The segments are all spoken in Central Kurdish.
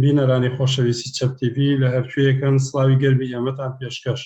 بینەرانی خۆشەویستی چەپ تیڤی لە هەرکوێیەکەن سڵاوی گەرمی ئێمەتان پێشکەش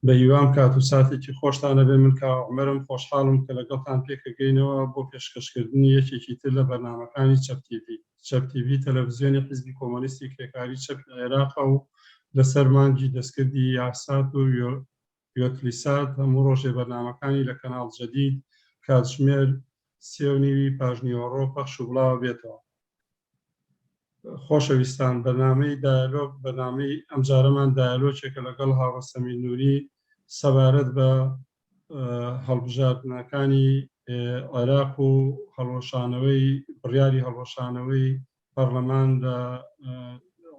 بە هیوام کات و ساتێکی خۆشتانە بێ. من کاوە عومەرم، خۆشحاڵم کە لەگەڵتان پێکەگەینەوە بۆ پێشکەشکردنی یەکێکی تر لە بەرنامەکانی چەپ تیڤی. چەپ تیڤی تەلەڤیزیۆنی حیزبی کۆمۆنیستی کرێکاری چەپی عێراقە و لەسەر مانگی دەستکردی یاسات و یۆتلیسات هەموو ڕۆژێ بەرنامەکانی لە کەناڵ جەدید کاتژمێر 3:30 پاژنیوەڕۆ پەخش و بڵاو بێتەوە. خۆشەویستان، بەرنامەی دایالۆگ، بەرنامەی ئەمجارەمان دایالۆگێکە لەگەڵ هاوڕە سەمیر نووری سەبارەت بە هەڵبژاردنەکانی عێراق و هەڵوەشانەوەی بڕیاری هەڵوەشانەوەی پەرلەمان لە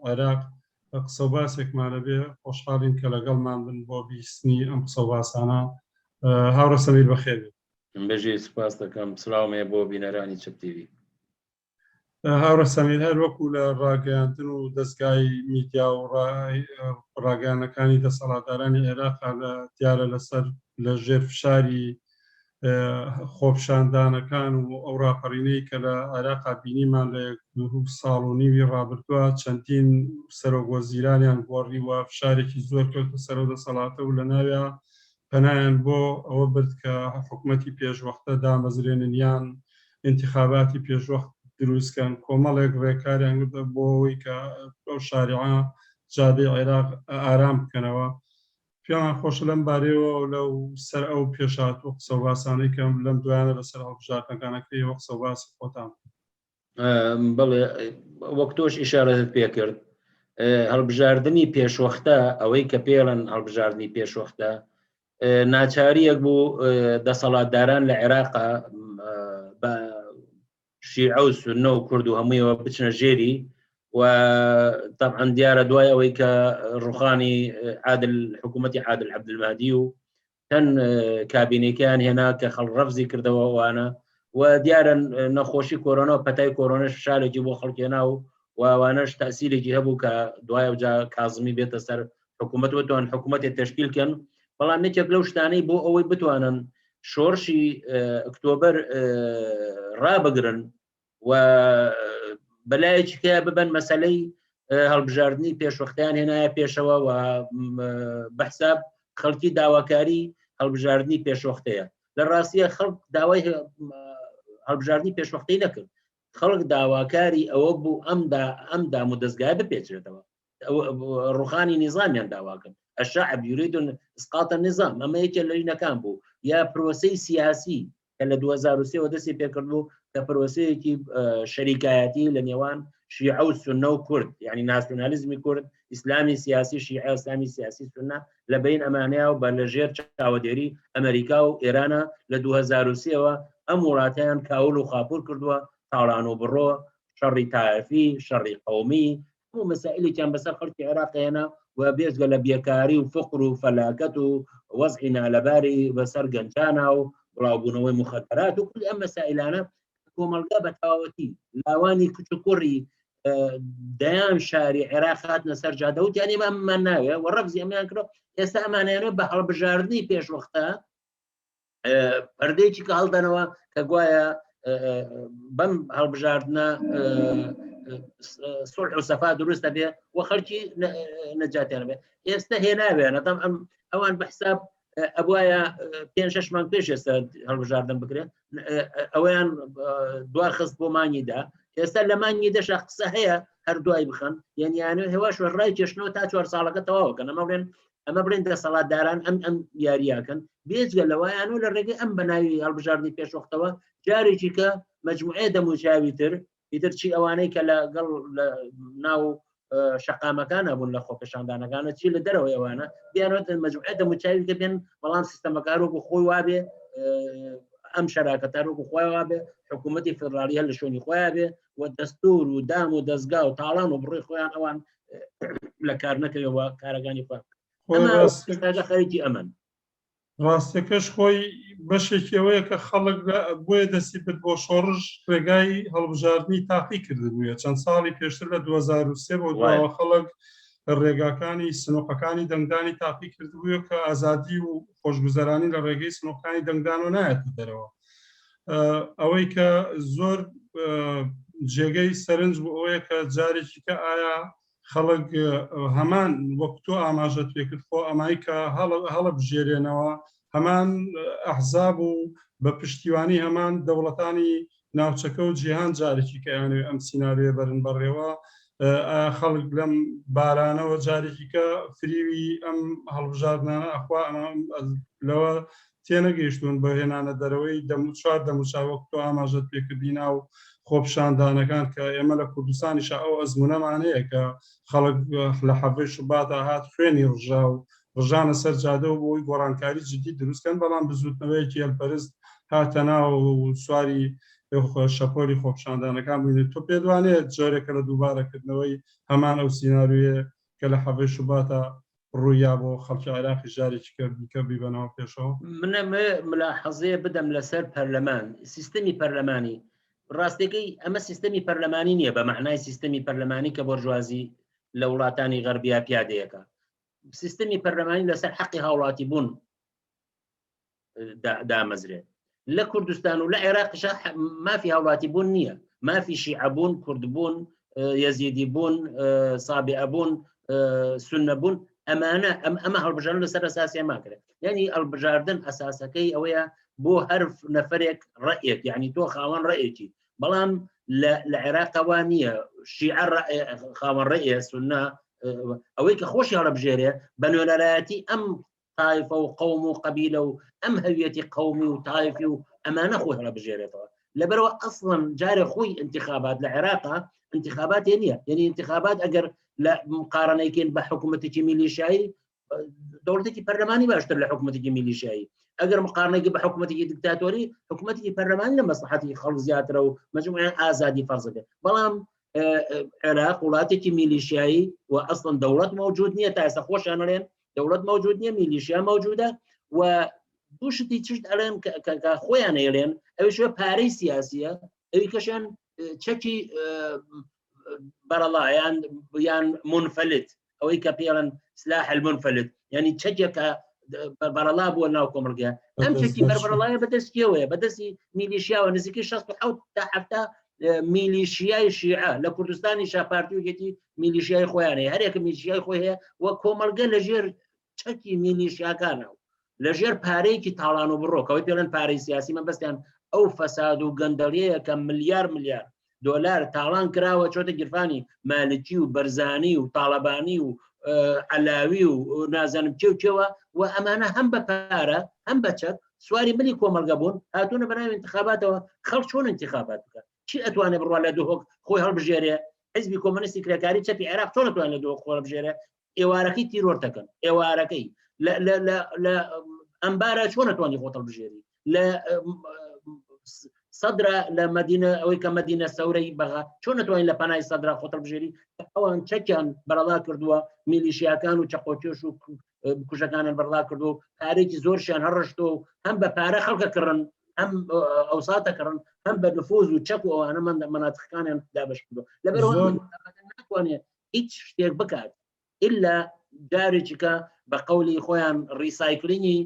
عێراق قسە و باسێکمانە بێ. خۆشحاڵین کە لەگەڵمان بن بۆ بیستنی ئەم قسە و باسانە. هاوڕە سەمیر بەخێر بێت. بەژێ سوپاس دەکەم. سڵاومێ بۆ بینەرانی چەپ تیڤی. هاوڕە سەمیر، هەر وەکو لە ڕاگەیاندن و دەستگای میدیا و ڕاگەیانەکانی دەسەڵاتدارانی عێراق دیارە لەسەر لە ژێر فشاری خۆپشاندانەکان و ئەو ڕاپەڕینەی کە لە عێراقا بینیمان لە 2 ساڵ و نیوی ڕابردووە چەندین سەرۆکوەزیرانیان گۆڕیوە، فشارێکی زۆر کەوتە سەر و دەسەڵاتە و لە ناویە پەنایان بۆ ئەوە برد کە حکوومەتی پێشوەختە دامەزرێنن یان انتخاباتی پێشوەخت دروستکەن. کۆمەڵێک ڕێکاریان بۆ ئەوەی کە ئەو شاریعە جادەی عێراق ئارام بکەنەوە. پێمان خۆشە لەم بارەیەوە لەو سەر ئەو پێشهاتوو قسە و باسانەی کەم لەم دوایانە لەسەر هەڵبژاردنەکانەکەیەوە قسە و باسی خۆتان. بەڵێ وەک تۆش ئیشارەت پێ کرد، هەڵبژاردننی پێشوەختە، ئەوەی کە پێڵەن هەڵبژاردننی پێشوەختە، ناچاریەک بوو دەسەڵاتداران لە عێراقا بە شیعە و سوننە و کورد و هەموویەوە بچنە ژێری و طبعا دیارە دوای ئەوەی کە ڕوخانی حکوومەتی عادل عەبدولمەهدی و چەند کابینێکیان هێنا کە خەڵک ڕەفزی کردەوە ئەوانە و دیارە نەخۆشی کۆرۆنا و پەتای کۆرۆنەش شالێکی بۆ خەڵکێنا و ئەوانەش تەسیرێکی هەبوو کە دوای ئەوجا کازمی بێتە سەر حکوومەت وتوان حکوومەتی تەشکیلکەن. بەڵام نەکێک لەو شتانەی بۆ ئەوەی بتوانن شۆڕشی ئۆکتۆبەر ڕابگرن و بەلایەکی کە ببەن مەسەلەی هەڵبژاردننی پێشوەختیان هێنایە پێشەوە و بەحساب خەڵکی داواکاری هەڵبژاردننی پێشوەختەیە. لە ڕاستیە خەڵک داوای هەڵبژاردننی پێشوەختەی نەکرد، خەڵک داواکاری ئەوە بوو ئەم دام و دەستگای بپێچێتەوە، ڕوخانی نیزامیان داواکەن. الشعب يريد اسقاط النظام. اما یەکێ لە لینەکان بوو یا پرۆسەی سیاسی کە لە 2003 دەستی پێکردبوو کە پرۆسەیەکی شەریکایەتی لە نێوان شیعە و سوننە و کورد، یعنی ناسیۆنالیزمی کورد، ئیسلامی سیاسی شیعە، ئیسلامی سیاسی سوننە لە بین ئەمانەیە و بە لەژێر چاوەدێری ئەمریکا و ئێرانە لە 2003ەوە ئەم وڵاتیان کاول و خاپوور کردووە، تاڵان و بڕۆ، شەڕی تایفی، شەڕی قەومی، هەموو مەسائلێکیان بەسەر خەڵکی عێراق هێنا و بێجگە لە بێکاری و فقر و فەلاکەت و وەزعی نالەباری بەسەر گەنجانە و بڵاوبوونەوەی مخدرات و کلی ئەم مەسائلانە کۆمەلگا بە تەواوەتی لاوانی کچ و کوڕی دەیان شاری عێراق هاتنە سەر جادەوت، یعنی ئەممان ناوێ و ڕەفزی ئەمیان کردەوە. ئێستا ئەمانیانە بە هەڵبژاردننی پێشوەختە پەردەیەکی کە هەڵدەنەوە کە گوایە بەم هەڵبژاردنە سوڵح و سەفا دروستە بێ و خەڵکی نەجاتیان بێ. ئێستا هێناوێنە ئەوان بەحساب ئەوایە 5-6 مانگ پێش ئێستا هەڵبژاردن بکرێت، ئەویان دوارخست بۆ مانگیدا. ئێستا لە مانگی دەشە قسە هەیە هەر دوای بخەن، یعنی هێواش ڕای کێشنەوە تا 4 ساڵەکە تەواوکەن. ئەمە بڵێن دەسەڵاتداران ئەم یاریاکەن بێجگە لەوایان و لە ڕێگەی ئەم بەناوی هەڵبژاردننی پێشوەختەوە جارێکی کە مەجموعەیە دەموچاوی تر چی ئەوانەی کە لەگەڵ ناو شەقامەکان هەبوون لە خۆپێشاندانەکانە چی لە دەرەوە ئەوانە بیانەوە مەجموعەیە دەموچاوی کە بێن بەڵام سیستەمەکارۆک و خۆی وابێ ئەم شەراکەتارۆک و خۆی وابێ حکوومەتی فێدراڵی هەر لە شوێنی خۆیان بێ و دەستور و دام و دەستگا و تاڵان و بڕی خۆیان ئەوان لە کار نەکەوێەوە کارەکانی خۆ خەریکی ئەمن. ڕاستەکەش خۆی بەشێکەوەیە کە خەڵک بۆیە دەستی برد بۆ شۆڕژ ڕێگای هەڵبژاردننی تاقی کردبووە. چەند ساڵی پێشتر لە 2003 بۆ دواوە خەڵک ڕێگاکانی سنووقەکانی دەنگدانی تاقی کردبووە کە ئازادی و خۆشگوزەرانی لە ڕێگەی سنووقەکانی دەنگدان و نایەت دەرەوە. ئەوەی کە زۆر جێگەی سەرنج بۆ ئەوەیە کە جارێکی کە ئایا خەڵک هەمان وەکتۆ ئاماژەت پێکرد خۆ ئەمای کە هەڵە بژێرێنەوە هەمان ئەحزاب و بە پشتیوانی هەمان دەوڵەتانی ناوچەکە و جیهان جارێکی کە یانێ ئەم سیناریۆ بەرن بەڕێوە خەڵک لەم بارانەوە جارێکی کە فریوی ئەم هەڵبژاردنانە ئەخوا لەوە تێنەگەیشتون بە هێنانە دەرەوەی چوار دەموچاوەک تۆ ئاماژەت پێکردی ناو خۆپشاندانەکان کە ئێمە لە کوردستانیشە ئەو ئەزمونەمانەیە کە خەڵک لە حەڤەی شوباتە هات خوێنی ڕژا و ڕژانە سەر جادە و بۆی گۆڕانکاری جدی دروستکەن بەڵام بزوتنەوەیەکی هەلپەرست هاتە ناو سواری شەپۆلی خۆپشاندانەکان بووینێت تۆ پێدوانێت جۆرێکە لە دووبارەکردنەوەی هەمان ئەو سیناریۆیە کە لە حەڤەی شوباتە ڕوویا بۆ خەڵکی عێراقی جارێکی کە بیبەنەوە پێشەوە منە ملاحەزەیە بدەم لەسەر پەرلەمان سیستەمی پەرلەمانی ڕاستەکەی ئەمە سیستەمی پەرلەمانی نییە بە معنای سیستەمی پەرلەمانی کە بۆرژوازی لە وڵاتانی غەربیا پیادەیەەکە سیستەمی پەرلەمانی لەسەر حەقی هاوڵاتی بوون دامەزرێت لە کوردستان و لە عێراقیش مافی هاوڵاتی بوون نییە مافی شیعە بوون کورد بوون یەزیدی بوون سابئە بوون سونە بوون ئەمە هەڵبژاردن لەسەر ئەساسیە ماکرێت یعنی هەڵبژاردن ئەساسەکەی ئەوەیە بۆ هەر نەفرێک ڕەئێک یعنی تۆ خاوەن ڕەئێکی بەڵام لە عێراقەوە نییە شیعە خاوەن ڕەئێ سونە ئەوەی کە خۆشی هەڵبژێرێ بە نوێنەرایەتی ئەم تایفە و قەوم و قەبیلە و ئەم هەویەتی قەومی و تایفی و ئەمانە خۆی هەڵبژێرێتەوە لەبەرەوە ئەسڵەن جارێ خۆی انتخابات لە عێراقا انتخابات نییە یعنی انتخابات ئەگەر لە مقارنەیەکەین بە حکوومەتێکی میلیشایی دەوڵەتێکی پەرلەمانی باشتر لە حکوومەتێکی میلیشایی ئەگەر مقارنەیەکی بە حکوومەتێکی دیکتاتۆری حکوومەتێکی پەرلەمانی لە مەسلحەتی خەڵک زیاترە و مەجموعەن ئازادی فەرز بێت بەڵام عێراق وڵاتێکی میلیشایی و ئەسڵەن دەوڵەت موجود نییە تا ئێستا خۆشیانەڵێن دەوڵەت موجود نییە میلیشیا موجودە و دوو شتی چشت ئەڵێن کە خۆیان ئێڵێن ئەویشوە پارەی سیاسیە ئەوی کەشیان چەکی بەرەڵایان یان منفلت ئەوەی کە پێڵەن سلاح المنفلت یعنی چەکێکە بەرەڵا بووە ناو کۆمەڵگە ئەم چەکی بەربەرەڵایە بەدەستیەوەیە بەدەستی میلیشیاوە نزیکی 67 تا 70 میلیشیای شیعە لە کوردستانی شاپارتیوکێتی میلیشیای خۆیانەیە هەرێکە میلیشیای خۆی هەیە و کۆمەڵگە لەژێر چەکی میلیشیاکانەوە لەژێر پارەیەکی تاڵان و بڕۆکەوەی پێڵەن پارەی سیاسی من بەستیان ئەو فەساد و گەندەڵیەیە کە ملیار دۆلار تاڵان کراوە چۆتە گیرفانی مالکی و بەرزانی و تاڵەبانی و علاوی و نازانم کێوە و ئەمانە هەم بە پارە هەم بە چەک سواری ملی کۆمەلگە بوون هاتوونە بەناوی انتخاباتەوە خەڵک چۆن انتخابات بکات چی ئەتوانێت بڕوا لە دووهۆک خۆی هەڵبژێرێ حیزبی کۆمۆنیستی کرێکاری چەپی عێراق چۆن ئەتوانێت لە دووهۆک خۆی هەڵبژێرێ ئێوارەکەی تیرۆرتەکەن ئێوارەکەی لە ئەمبارە چۆن ئەتوانی خۆت هەڵبژێری لە سەدرا لە مەدینە ئەوەی کە مەدینە سەورەی بەغا چۆن نەتوانین لە پەنای سەدرا خۆت هەڵبژێری ئەوان چەکیان بەرەڵا کردووە میلیشیاکان و چەقۆچێش و کوشەکانیان بەرەڵا کردو و پارێکی زۆرشیان هەڕشتۆ و هەم بە پارە خەڵکە کڕن هەم ئەوساتە کڕن هەم بە نفوذ و چەک و ئەوانە مەناتقەکانیان دابش کردو لەبەرەوە ناتوانێت هیچ شتێک بکات ئللا جارێکی کە بە قەولی خۆیان ریسایکلینی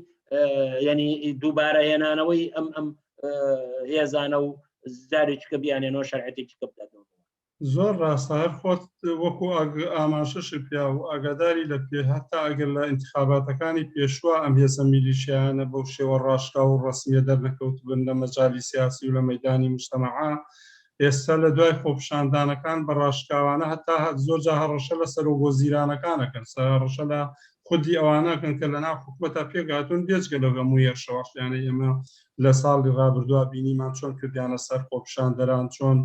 یعنی دووبارە هێنانەوەی ئەم هێزانە و زارێکی کە بیانێنەوە شەرعەتێکی کە بداتەوە زۆر ڕاستە هەر خۆت وەکو ئاماژەشی پیا و ئاگاداری لە پێ هەتا ئەگەر لە انتخاباتەکانی پێشوە ئەم هێزە میلیشیانە بەو شێوە ڕاشکا و ڕەسمیە دەرنەکەوت بن لە مەجالی سیاسی و لە مەیدانی مجتەمەعا ئێستا لە دوای خۆپشاندانەکان بە ڕاشکاوانە هەتا زۆرجا هەڕەشە لە سەرۆگۆزیرانەکانەکەن هەڕەشە لە خودی ئەوانەکەن کە لە ناو حکومەتە پێگاتون بێجگە لەگە مویە شەوەشیانە ئێمە لە ساڵی ڕابردووە بینیمان چۆن کردیانە سەر خۆپشاندەران چۆن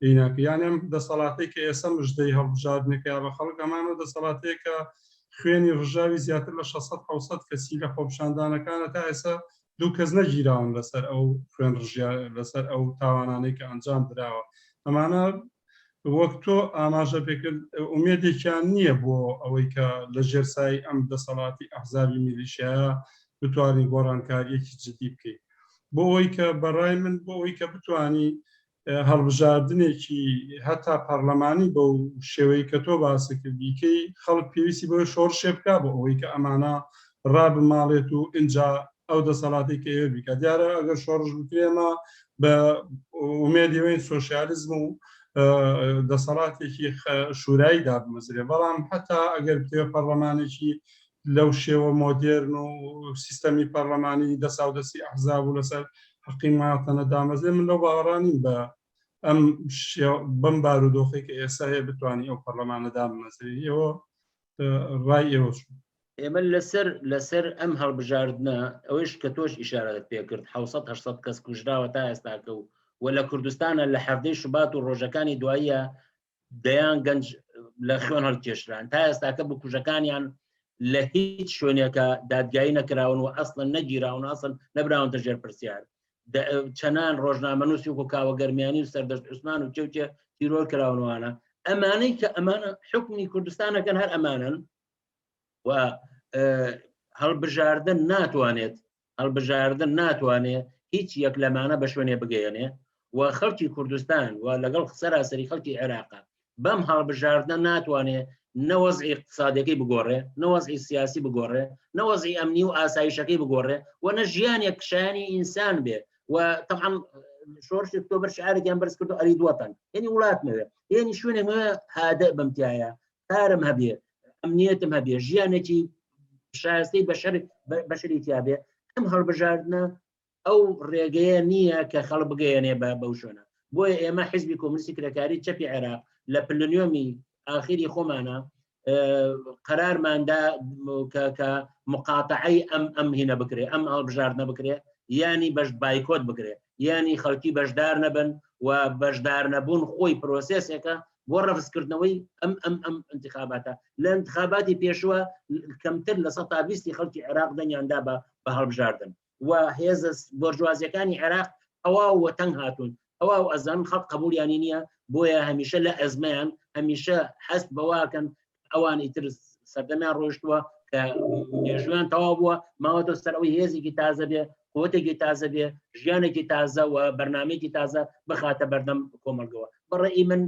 ئیناکیانم دەسەڵاتی کە ئێستا مژدەی هەڵبژاردنێکە بە خەڵک ئەمانە دەسەڵاتەیە کە خوێنی ڕژاوی زیاتر لە 600 کەسی لە خۆپشاندانەکانە تا ئێستا دوو کەس نەگیراون لەسەر ئەو خوێن ڕژیا لەسەر ئەو تاوانانەی کە ئەنجام درراوە ئەمانە وەک تۆ ئاماژە پێکرد ئومێدێکیان نییە بۆ ئەوەی کە لە ژێرسایی ئەم دەسەڵاتی ئەحزابی میلیشیایە بتوانین گۆڕانکاریەکی جدی بکەیت بۆ ئەوەی کە بەڕای من بۆ ئەوەی کە بتوانی هەڵبژاردنێکی هەتا پەرلەمانی بەو شێوەی کە تۆ باسە کردیکەی خەڵک پێویستی بۆ شۆڕشێ بکا بۆ ئەوەی کە ئەمانە ڕابماڵێت و ئینجا ئەو دەسەڵاتی کە ئێوە بیکە دیارە ئەگەر شۆڕش بکرێمە بە ئومێدیەوەی سۆشیالیزم و دەسەڵاتێکی شورایی دابمەزرێ بەڵام حتا ئەگەر بتێ پەرلەمانێکی لەو شێوە مۆدێرن و سیستەمی پەرلەمانی دەسا و دەستی ئەحزاب و لەسەر حقیماتەنە دامەزرێ من لەو باوەڕانین بە ئەم بەم بارودۆخی کە ئێستا هەیە بتوانانی ئەو پەرلەمانە دامەزرێ ئێوە ڕای ئێوە چوو ئێمە لەسەر ئەم هەڵبژاردنە ئەوەش کە تۆش ئیشارەت پێ کرد 700 کەس کوژراوە تا ئێستاکە و لە کوردستانە لە هەفتەی شوبات و ڕۆژەکانی دواییە دەیان گەنج لە خوێن هەڵکێشران تا ئێستاکە بکوژەکانیان لە هیچ شوێنێکە دادگایی نەکراون و ئەسڵن نەگیراون ئەسڵ نەبراونتە ژێر پرسیار چەنان ڕۆژنامەنووسی و کاوە گەرمیانی و سەردەست عوسمان و چێوچێ تیرۆر کراونەوانە ئەمانەی کە ئەمانە حکمی کوردستانەکەن هەر ئەمانن و هەڵبژاردن ناتوانێت هیچ یەک لەمانە بە شوێنێ بگەیەنێ و خەڵکی کوردستان و لەگەڵ سەراسەری خەڵکی عێراقا بەم هەڵبژاردنە ناتوانێت نەوەزعی اقتصادەکەی بگۆڕێ نەوەزعی سیاسی بگۆڕێ نەوەزعی ئەمنی و ئاسایشەکەی بگۆڕێ و نە ژیانێک شایانی ئینسان بێ و طبعا شۆرش ئۆکتۆبەر شعارێکیان بەرز کردو ئەرید وەتەن یعنی وڵاتمەوێ یعنی شوێنێکمەوە هادە بمتیایە کارم هەبێ ئەمنیەتم هەبێ ژیانێکی شایستەی بەشری تیابێ ئەم هەڵبژاردنە ئەو ڕێگەیە نییە کە خەڵ بگەیەنێ بەو شوێنە بۆیە ئێمە حیزبی کۆمونیستی کرێکاری چەپی عێراق لە پلنیۆمی ئاخری خۆمانە قەرارماندا کە مقاتعەی ئەم هینە بکرێ ئەم هەڵبژاردنە بکرێ یانی بایکۆت بکرێ یانی خەڵکی بەشدار نەبن و بەشدار نەبوون خۆی پرۆسێسێکە بۆ ڕەفزکردنەوەی ئەم انتخاباتە لە انتخاباتی پێشوە کەمتر لە 120 خەڵکی عێراق دەنیاندا بە هەڵبژاردن و هێزە بۆرژوازیەکانی عێراق ئەوا تەنگ هاتوون ئەوە ئەزان خەڵک قبولیانی نییە بۆیە هەمیشە لە ئەزمەیان هەمیشە حەست بەواکەن ئەوان ئیتر سەردەمیان ڕۆیشتووە کە مێژویان تەواو بووە ماوەتە سەر ئەوەی هێزێکی تازە بێ قوتێکی تازە بێ ژیانێکی تازە و بەرنامەیەکی تازە بخاتە بەردەم کۆمەلگەوە بەڕێی من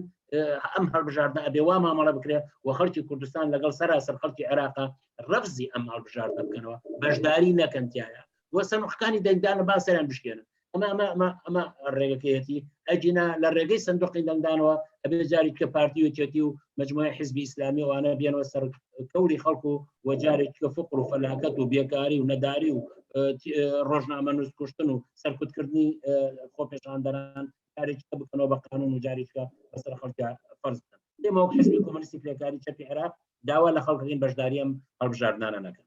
ئەم هەڵبژاردنە ئەبێ وا مامەڵە بکرێ و خەڵکی کوردستان لەگەڵ سەراسەر خەڵکی عێراقا ڕەفزی ئەم هەڵبژاردنە بکەنەوە بەشداری نەکەنتیایە وە سەرنوخەکانی دەنگدانە با سەریان بشکێنن ئەمە ڕێگەکەیەتی ئەجینا لە ڕێگەی سندوقی دەنگدانەوە ئەبێ جاری کە پارتی و تێتی و مجموعە حیزبی ئیسلامی وانە بێنەوە سەر کەوری خەڵکو و جارێک کە فقر و فەلاکەت و بێکاری و نەداری و ڕۆژنامەنووس کوشتن و سەرکوتکردنی خۆپێشاندەران جارێکە بکەنەوە بە قانون و جارێکە بەسەر خەڵکە فەرز بکەن ئێمە وەک حیزبی کۆمونیستی کرێکاری چەپی عێراق داوا لە خەڵکەکەین بەشداری ئەم هەڵبژاردنانە نەکەن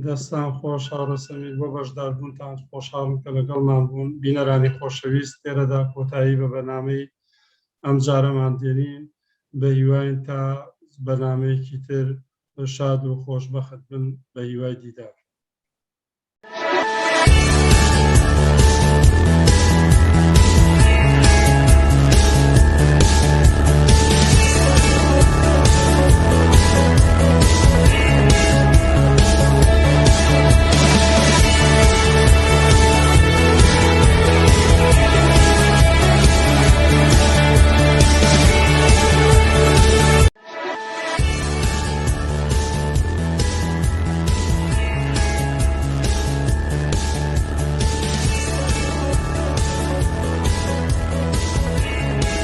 دەستان خۆش هاوڕێسەمیر بۆ بەشداربوونتان خۆشحاڵم کە لەگەڵمان بوون بینەرانی خۆشەویست تێرەدا کۆتایی بە بەرنامەی ئەم جارەمان دێنین بە هیواین تا بەرنامەیەکی تر شاد و خۆشبەخت بن بە هیوای دیدار